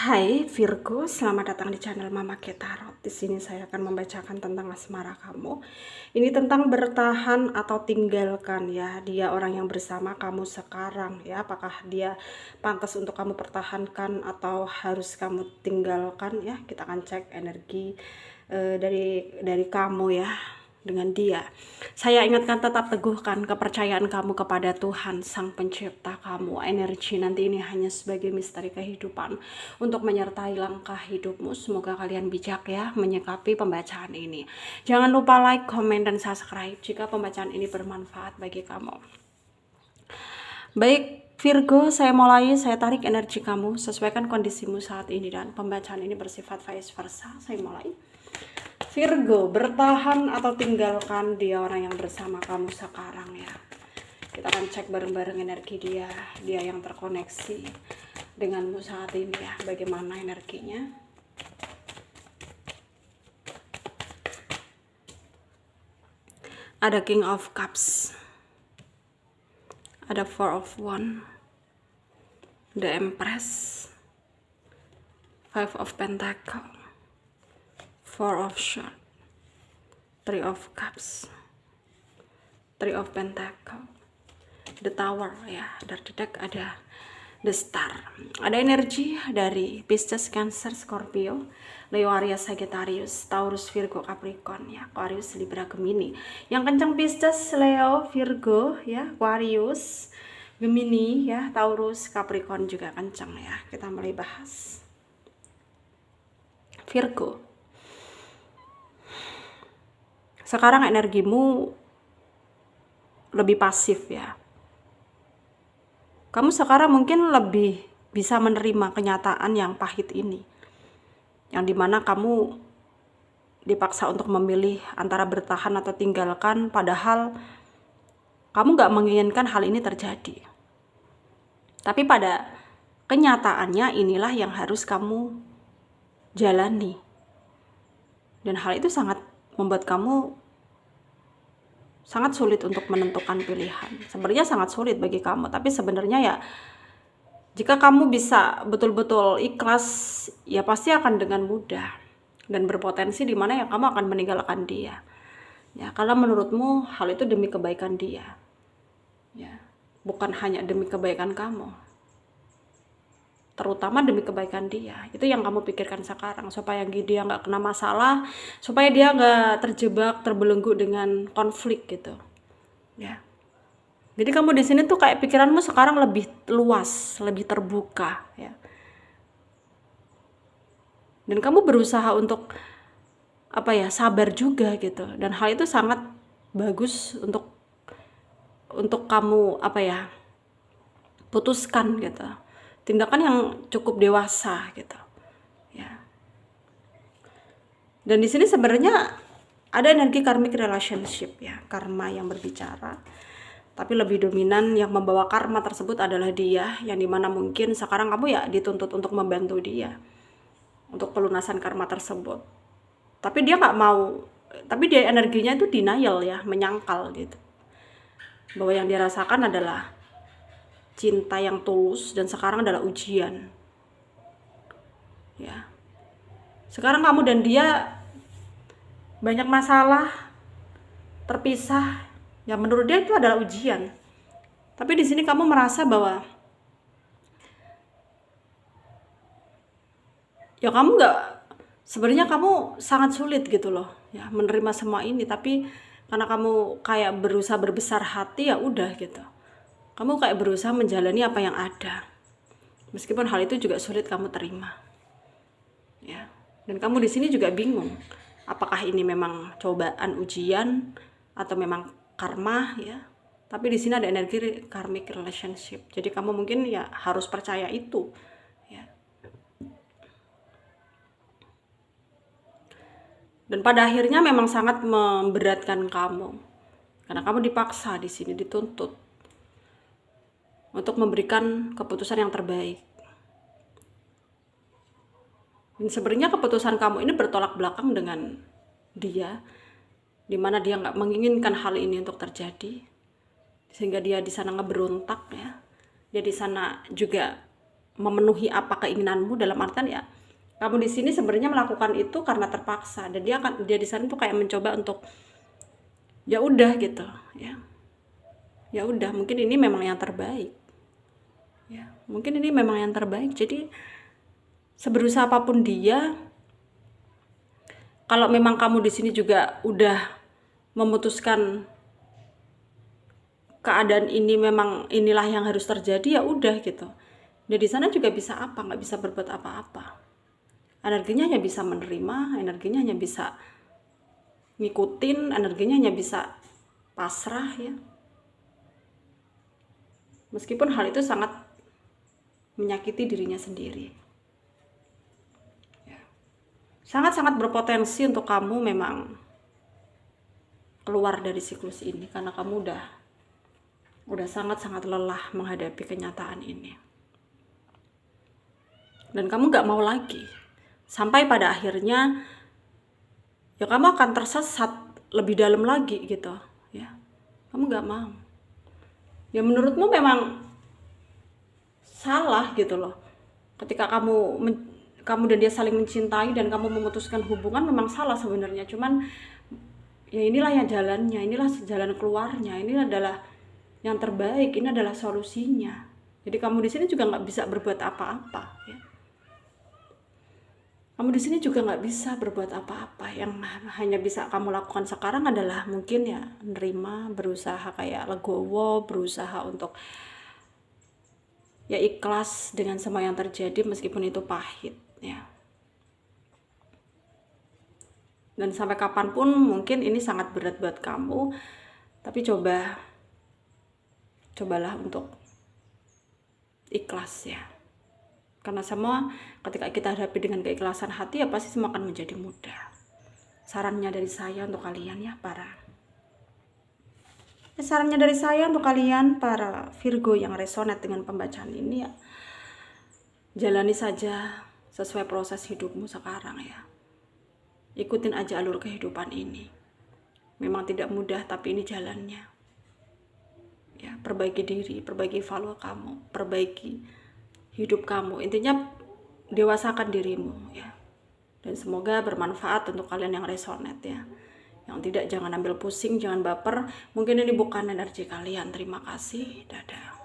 Hai Virgo, selamat datang di channel Mama K Tarot. Di sini saya akan membacakan tentang asmara kamu. Ini tentang bertahan atau tinggalkan ya. Dia orang yang bersama kamu sekarang ya. Apakah dia pantas untuk kamu pertahankan atau harus kamu tinggalkan ya? Kita akan cek energi dari kamu ya dengan dia. Saya ingatkan, tetap teguhkan kepercayaan kamu kepada Tuhan Sang Pencipta kamu. Energi nanti ini hanya sebagai misteri kehidupan untuk menyertai langkah hidupmu. Semoga kalian bijak ya menyikapi pembacaan ini. Jangan lupa like, komen, dan subscribe jika pembacaan ini bermanfaat bagi kamu. Baik Virgo, saya mulai. Saya tarik energi kamu, sesuaikan kondisimu saat ini, dan pembacaan ini bersifat vice versa. Saya mulai. Virgo, bertahan atau tinggalkan dia orang yang bersama kamu sekarang ya. Kita akan cek bareng-bareng energi dia yang terkoneksi denganmu saat ini ya. Bagaimana energinya? Ada King of Cups, ada Four of Wands, the Empress, Five of Pentacles, Four of Swords, Three of Cups, Three of Pentacles, the Tower ya. Dari deck ada the Star. Ada energi dari Pisces, Cancer, Scorpio, Leo, Aries, Sagittarius, Taurus, Virgo, Capricorn ya. Aquarius, Libra, Gemini. Yang kencang Pisces, Leo, Virgo ya, Aquarius, Gemini ya, Taurus, Capricorn juga kencang ya. Kita mulai bahas Virgo. Sekarang energimu lebih pasif ya. Kamu sekarang mungkin lebih bisa menerima kenyataan yang pahit ini, yang dimana kamu dipaksa untuk memilih antara bertahan atau tinggalkan, padahal kamu gak menginginkan hal ini terjadi. Tapi pada kenyataannya inilah yang harus kamu jalani, dan hal itu sangat membuat kamu sangat sulit untuk menentukan pilihan. Sebenarnya sangat sulit bagi kamu, tapi sebenarnya ya jika kamu bisa betul-betul ikhlas, ya pasti akan dengan mudah dan berpotensi di mana ya kamu akan meninggalkan dia. Ya, karena menurutmu hal itu demi kebaikan dia. Ya, bukan hanya demi kebaikan kamu. Terutama demi kebaikan dia. Itu yang kamu pikirkan sekarang, supaya dia nggak kena masalah, supaya dia nggak terjebak, terbelenggu dengan konflik gitu ya. Jadi kamu di sini tuh kayak pikiranmu sekarang lebih luas, lebih terbuka ya, dan kamu berusaha untuk sabar juga gitu, dan hal itu sangat bagus untuk kamu putuskan gitu, tindakan yang cukup dewasa gitu ya. Dan di sini sebenarnya ada energi karmic relationship ya, karma yang berbicara, tapi lebih dominan yang membawa karma tersebut adalah dia, yang dimana mungkin sekarang kamu ya dituntut untuk membantu dia untuk pelunasan karma tersebut. Tapi dia nggak mau, tapi dia energinya itu denial ya, menyangkal gitu, bahwa yang dia rasakan adalah cinta yang tulus, dan sekarang adalah ujian ya. Sekarang kamu dan dia banyak masalah, terpisah ya, menurut dia itu adalah ujian. Tapi di sini kamu merasa bahwa ya kamu nggak, sebenarnya kamu sangat sulit gitu loh ya menerima semua ini, tapi karena kamu kayak berusaha berbesar hati, ya udah gitu, kamu kayak berusaha menjalani apa yang ada, meskipun hal itu juga sulit kamu terima ya. Dan kamu di sini juga bingung, apakah ini memang cobaan, ujian, atau memang karma ya. Tapi di sini ada energi karmic relationship, jadi kamu mungkin ya harus percaya itu ya. Dan pada akhirnya memang sangat memberatkan kamu, karena kamu dipaksa di sini, dituntut untuk memberikan keputusan yang terbaik. Dan sebenarnya keputusan kamu ini bertolak belakang dengan dia, dimana dia nggak menginginkan hal ini untuk terjadi, sehingga dia di sana ngeberontak ya. Dia di sana juga memenuhi apa keinginanmu, dalam artian ya kamu di sini sebenarnya melakukan itu karena terpaksa, dan dia di sana tuh kayak mencoba untuk ya udah gitu ya. Ya udah, mungkin ini memang yang terbaik. Ya, mungkin ini memang yang terbaik. Jadi seberusaha apapun dia, kalau memang kamu di sini juga udah memutuskan keadaan ini memang inilah yang harus terjadi, ya udah gitu. Dia di sana juga bisa apa? Nggak bisa berbuat apa-apa. Energinya hanya bisa menerima, energinya hanya bisa ngikutin, energinya hanya bisa pasrah ya. Meskipun hal itu sangat menyakiti dirinya sendiri. Ya. Sangat-sangat berpotensi untuk kamu memang keluar dari siklus ini karena kamu udah sangat-sangat lelah menghadapi kenyataan ini. Dan kamu gak mau lagi. Sampai pada akhirnya ya kamu akan tersesat lebih dalam lagi gitu ya. Kamu gak mau. Ya menurutmu memang salah gitu loh. Ketika kamu dan dia saling mencintai dan kamu memutuskan hubungan, memang salah sebenarnya. Cuman ya inilah yang jalannya, inilah jalan keluarnya, ini adalah yang terbaik, ini adalah solusinya. Jadi kamu di sini juga nggak bisa berbuat apa-apa ya. Kamu di sini juga nggak bisa berbuat apa-apa. Yang hanya bisa kamu lakukan sekarang adalah mungkin ya nerima, berusaha kayak legowo, berusaha untuk ya ikhlas dengan semua yang terjadi meskipun itu pahit ya. Dan sampai kapanpun mungkin ini sangat berat buat kamu, tapi cobalah untuk ikhlas ya. Karena semua ketika kita hadapi dengan keikhlasan hati ya pasti semua akan menjadi mudah. Sarannya dari saya untuk kalian ya sarannya dari saya untuk kalian para Virgo yang resonate dengan pembacaan ini ya, jalani saja sesuai proses hidupmu sekarang ya. Ikutin aja alur kehidupan ini. Memang tidak mudah tapi ini jalannya. Ya, perbaiki diri, perbaiki value kamu, perbaiki hidup kamu. Intinya dewasakan dirimu ya. Dan semoga bermanfaat untuk kalian yang resonate ya. Yang tidak, jangan ambil pusing, jangan baper. Mungkin ini bukan energi kalian. Terima kasih. Dadah.